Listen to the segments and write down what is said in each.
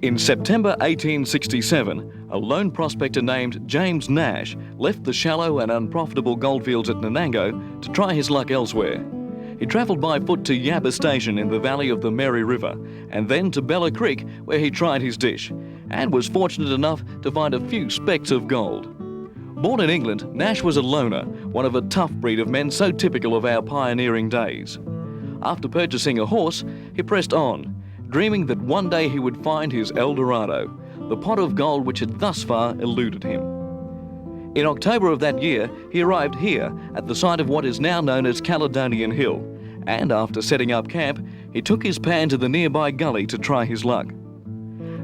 In September 1867, a lone prospector named James Nash left the shallow and unprofitable goldfields at Nanango to try his luck elsewhere. He travelled by foot to Yabba Station in the valley of the Mary River and then to Bella Creek, where he tried his dish and was fortunate enough to find a few specks of gold. Born in England, Nash was a loner, one of a tough breed of men so typical of our pioneering days. After purchasing a horse, he pressed on, dreaming that one day he would find his El Dorado, the pot of gold which had thus far eluded him. In October of that year, he arrived here at the site of what is now known as Caledonian Hill, and after setting up camp, he took his pan to the nearby gully to try his luck.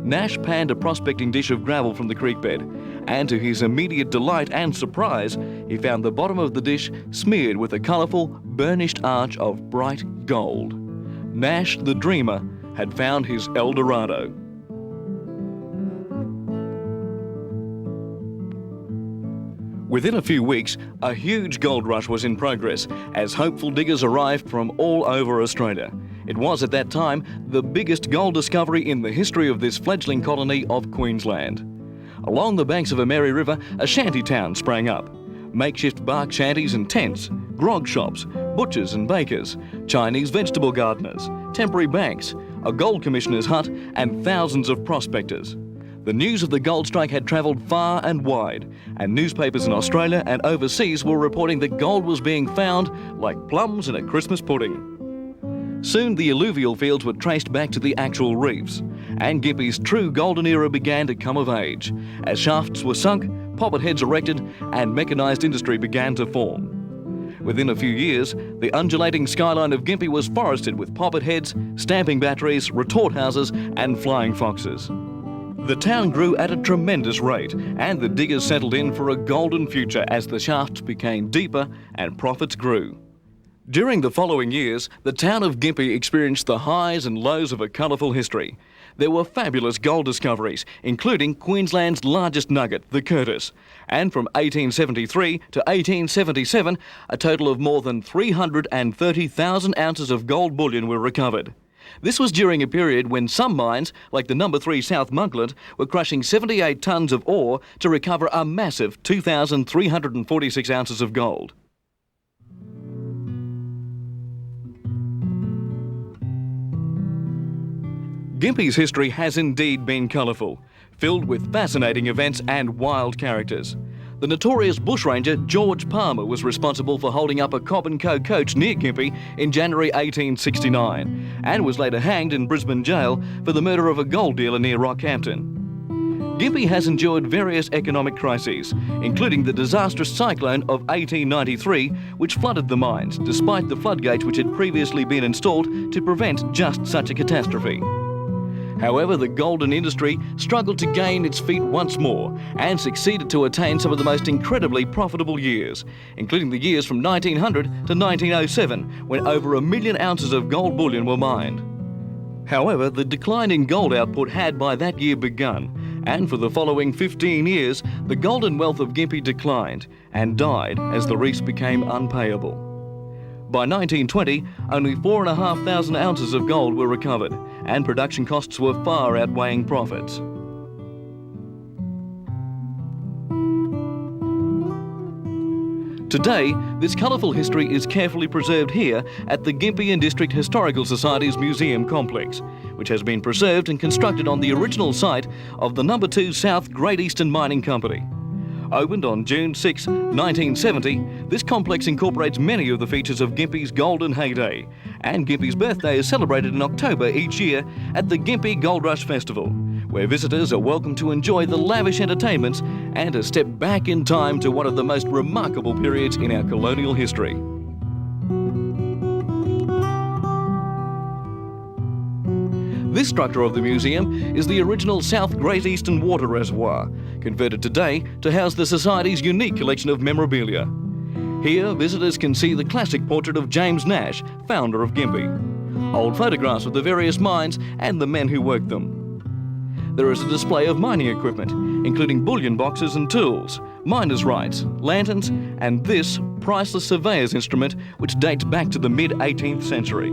Nash panned a prospecting dish of gravel from the creek bed, and to his immediate delight and surprise, he found the bottom of the dish smeared with a colourful, burnished arch of bright gold. Nash, the dreamer, had found his El Dorado. Within a few weeks, a huge gold rush was in progress as hopeful diggers arrived from all over Australia. It was at that time the biggest gold discovery in the history of this fledgling colony of Queensland. Along the banks of a Mary River, a shanty town sprang up. Makeshift bark shanties and tents, grog shops, butchers and bakers, Chinese vegetable gardeners, temporary banks, a gold commissioner's hut, and thousands of prospectors. The news of the gold strike had travelled far and wide, and newspapers in Australia and overseas were reporting that gold was being found like plums in a Christmas pudding. Soon the alluvial fields were traced back to the actual reefs, and Gympie's true golden era began to come of age, as shafts were sunk, poppet heads erected, and mechanised industry began to form. Within a few years, the undulating skyline of Gympie was forested with poppet heads, stamping batteries, retort houses, and flying foxes. The town grew at a tremendous rate, and the diggers settled in for a golden future as the shafts became deeper and profits grew. During the following years, the town of Gympie experienced the highs and lows of a colourful history. There were fabulous gold discoveries, including Queensland's largest nugget, the Curtis. And from 1873 to 1877, a total of more than 330,000 ounces of gold bullion were recovered. This was during a period when some mines, like the No. 3 South Monkland, were crushing 78 tonnes of ore to recover a massive 2,346 ounces of gold. Gympie's history has indeed been colourful, filled with fascinating events and wild characters. The notorious bushranger George Palmer was responsible for holding up a Cobb & Co coach near Gympie in January 1869 and was later hanged in Brisbane jail for the murder of a gold dealer near Rockhampton. Gympie has endured various economic crises, including the disastrous cyclone of 1893, which flooded the mines, despite the floodgates which had previously been installed to prevent just such a catastrophe. However, the golden industry struggled to gain its feet once more and succeeded to attain some of the most incredibly profitable years, including the years from 1900 to 1907, when over 1 million ounces of gold bullion were mined. However, the decline in gold output had by that year begun, and for the following 15 years, the golden wealth of Gympie declined and died as the reefs became unpayable. By 1920, only 4,500 ounces of gold were recovered, and production costs were far outweighing profits. Today, this colourful history is carefully preserved here at the Gympie and District Historical Society's museum complex, which has been preserved and constructed on the original site of the No. 2 South Great Eastern Mining Company. Opened on June 6, 1970, this complex incorporates many of the features of Gympie's golden heyday, and Gympie's birthday is celebrated in October each year at the Gympie Gold Rush Festival, where visitors are welcome to enjoy the lavish entertainments and a step back in time to one of the most remarkable periods in our colonial history. This structure of the museum is the original South Great Eastern Water Reservoir, converted today to house the Society's unique collection of memorabilia. Here, visitors can see the classic portrait of James Nash, founder of Gympie, old photographs of the various mines and the men who worked them. There is a display of mining equipment, including bullion boxes and tools, miners' rights, lanterns, and this priceless surveyor's instrument which dates back to the mid-18th century.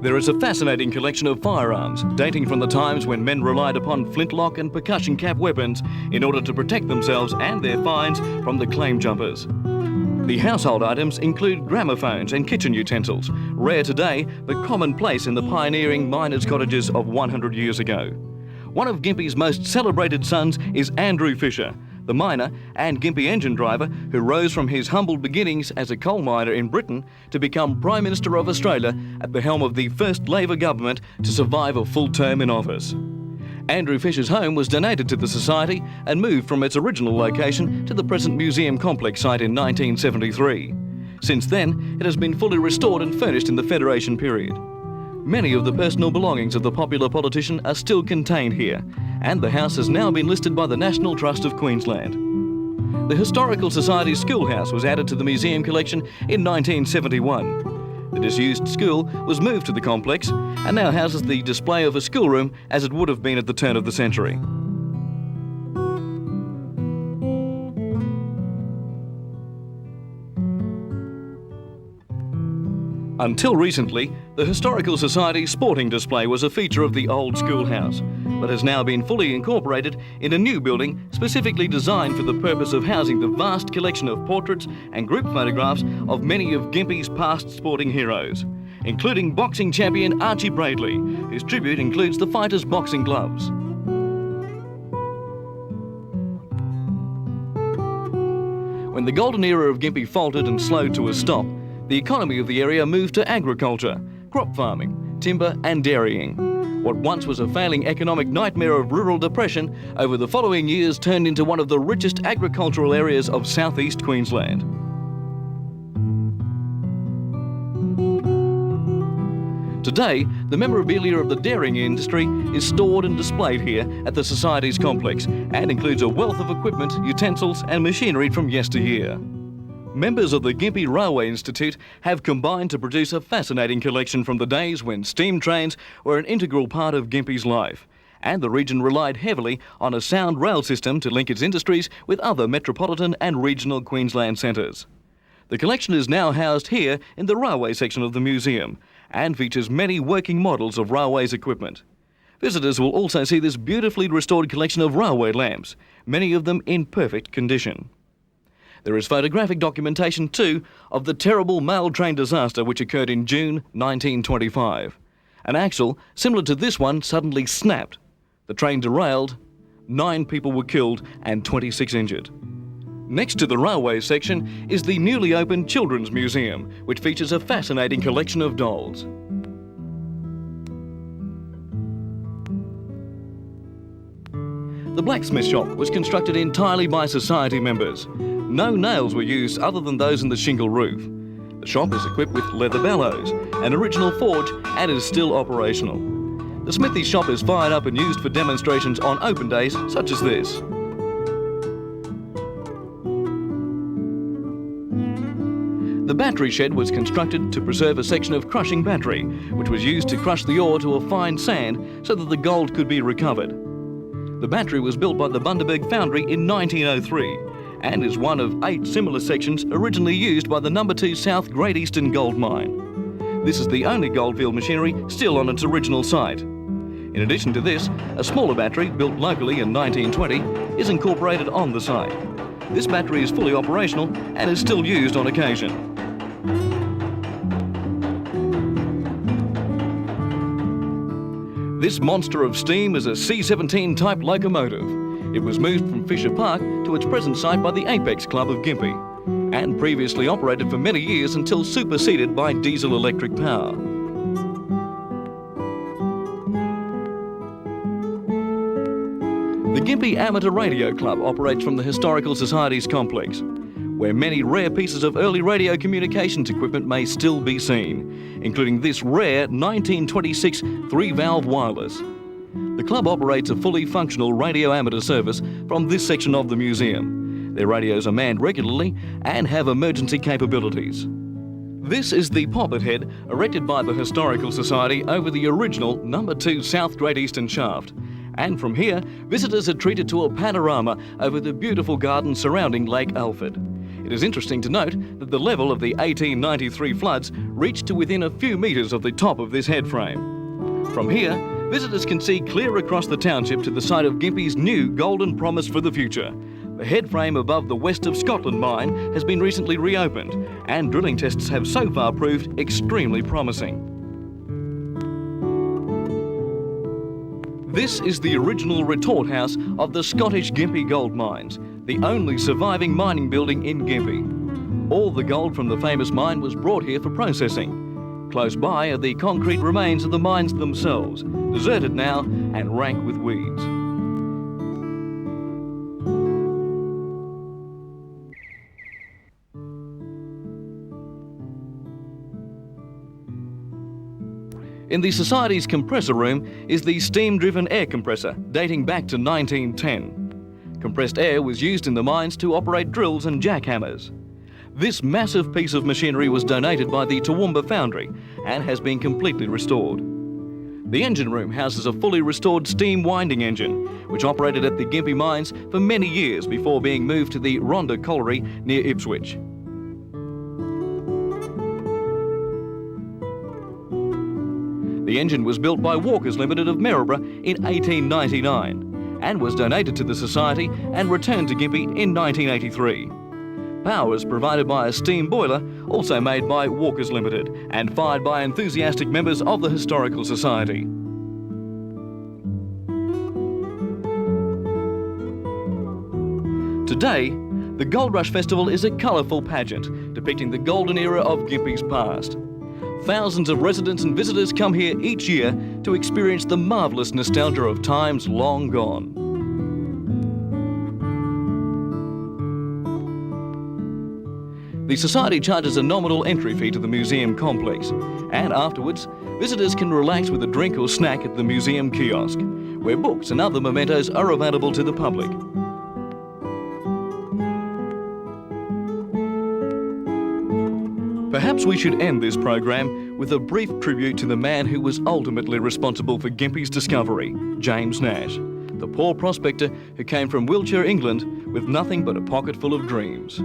There is a fascinating collection of firearms dating from the times when men relied upon flintlock and percussion cap weapons in order to protect themselves and their finds from the claim jumpers. The household items include gramophones and kitchen utensils, rare today but commonplace in the pioneering miners' cottages of 100 years ago. One of Gympie's most celebrated sons is Andrew Fisher, the miner and Gympie engine driver who rose from his humble beginnings as a coal miner in Britain to become Prime Minister of Australia at the helm of the first Labor government to survive a full term in office. Andrew Fisher's home was donated to the Society and moved from its original location to the present museum complex site in 1973. Since then, it has been fully restored and furnished in the Federation period. Many of the personal belongings of the popular politician are still contained here, and the house has now been listed by the National Trust of Queensland. The Historical Society's schoolhouse was added to the museum collection in 1971. The disused school was moved to the complex and now houses the display of a schoolroom as it would have been at the turn of the century. Until recently, the Historical Society's sporting display was a feature of the old schoolhouse, but has now been fully incorporated in a new building specifically designed for the purpose of housing the vast collection of portraits and group photographs of many of Gympie's past sporting heroes, including boxing champion Archie Bradley, whose tribute includes the fighter's boxing gloves. When the golden era of Gympie faltered and slowed to a stop, the economy of the area moved to agriculture, crop farming, timber and dairying. What once was a failing economic nightmare of rural depression, over the following years turned into one of the richest agricultural areas of southeast Queensland. Today, the memorabilia of the dairying industry is stored and displayed here at the Society's complex and includes a wealth of equipment, utensils and machinery from yesteryear. Members of the Gympie Railway Institute have combined to produce a fascinating collection from the days when steam trains were an integral part of Gympie's life, and the region relied heavily on a sound rail system to link its industries with other metropolitan and regional Queensland centres. The collection is now housed here in the railway section of the museum and features many working models of railways equipment. Visitors will also see this beautifully restored collection of railway lamps, many of them in perfect condition. There is photographic documentation too of the terrible mail train disaster which occurred in June 1925. An axle similar to this one suddenly snapped. The train derailed, 9 people were killed and 26 injured. Next to the railway section is the newly opened Children's Museum, which features a fascinating collection of dolls. The blacksmith shop was constructed entirely by Society members. No nails were used other than those in the shingle roof. The shop is equipped with leather bellows, an original forge, and is still operational. The smithy shop is fired up and used for demonstrations on open days such as this. The battery shed was constructed to preserve a section of crushing battery, which was used to crush the ore to a fine sand so that the gold could be recovered. The battery was built by the Bundaberg Foundry in 1903 and is one of 8 similar sections originally used by the No. 2 South Great Eastern Gold Mine. This is the only goldfield machinery still on its original site. In addition to this, a smaller battery built locally in 1920 is incorporated on the site. This battery is fully operational and is still used on occasion. This monster of steam is a C-17 type locomotive. It was moved from Fisher Park to its present site by the Apex Club of Gympie and previously operated for many years until superseded by diesel-electric power. The Gympie Amateur Radio Club operates from the Historical Society's complex, where many rare pieces of early radio communications equipment may still be seen, including this rare 1926 3-valve wireless. The club operates a fully functional radio amateur service from this section of the museum. Their radios are manned regularly and have emergency capabilities. This is the poppet head erected by the Historical Society over the original No. 2 South Great Eastern shaft. And from here, visitors are treated to a panorama over the beautiful gardens surrounding Lake Alfred. It is interesting to note that the level of the 1893 floods reached to within a few metres of the top of this head frame. From here, visitors can see clear across the township to the site of Gympie's new golden promise for the future. The head frame above the West of Scotland mine has been recently reopened, and drilling tests have so far proved extremely promising. This is the original retort house of the Scottish Gympie gold mines, the only surviving mining building in Gympie. All the gold from the famous mine was brought here for processing. Close by are the concrete remains of the mines themselves, deserted now and rank with weeds. In the Society's compressor room is the steam-driven air compressor, dating back to 1910. Compressed air was used in the mines to operate drills and jackhammers. This massive piece of machinery was donated by the Toowoomba Foundry and has been completely restored. The engine room houses a fully restored steam winding engine, which operated at the Gympie mines for many years before being moved to the Rhondda Colliery near Ipswich. The engine was built by Walkers Limited of Maryborough in 1899 and was donated to the Society and returned to Gympie in 1983. Power is provided by a steam boiler, also made by Walkers Limited and fired by enthusiastic members of the Historical Society. Today, the Gold Rush Festival is a colourful pageant depicting the golden era of Gympie's past. Thousands of residents and visitors come here each year to experience the marvellous nostalgia of times long gone. The Society charges a nominal entry fee to the museum complex, and afterwards, visitors can relax with a drink or snack at the museum kiosk, where books and other mementos are available to the public. Perhaps we should end this program with a brief tribute to the man who was ultimately responsible for Gympie's discovery, James Nash, the poor prospector who came from Wiltshire, England, with nothing but a pocket full of dreams.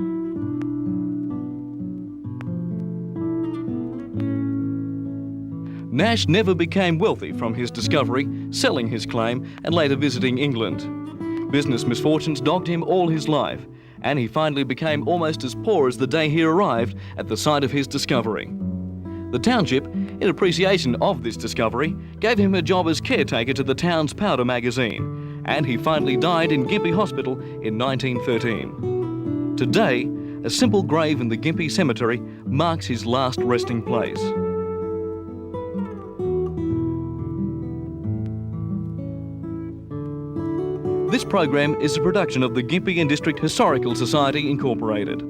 Nash never became wealthy from his discovery, selling his claim and later visiting England. Business misfortunes dogged him all his life, and he finally became almost as poor as the day he arrived at the site of his discovery. The township, in appreciation of this discovery, gave him a job as caretaker to the town's powder magazine, and he finally died in Gympie Hospital in 1913. Today, a simple grave in the Gympie Cemetery marks his last resting place. This program is a production of the Gympie and District Historical Society Incorporated.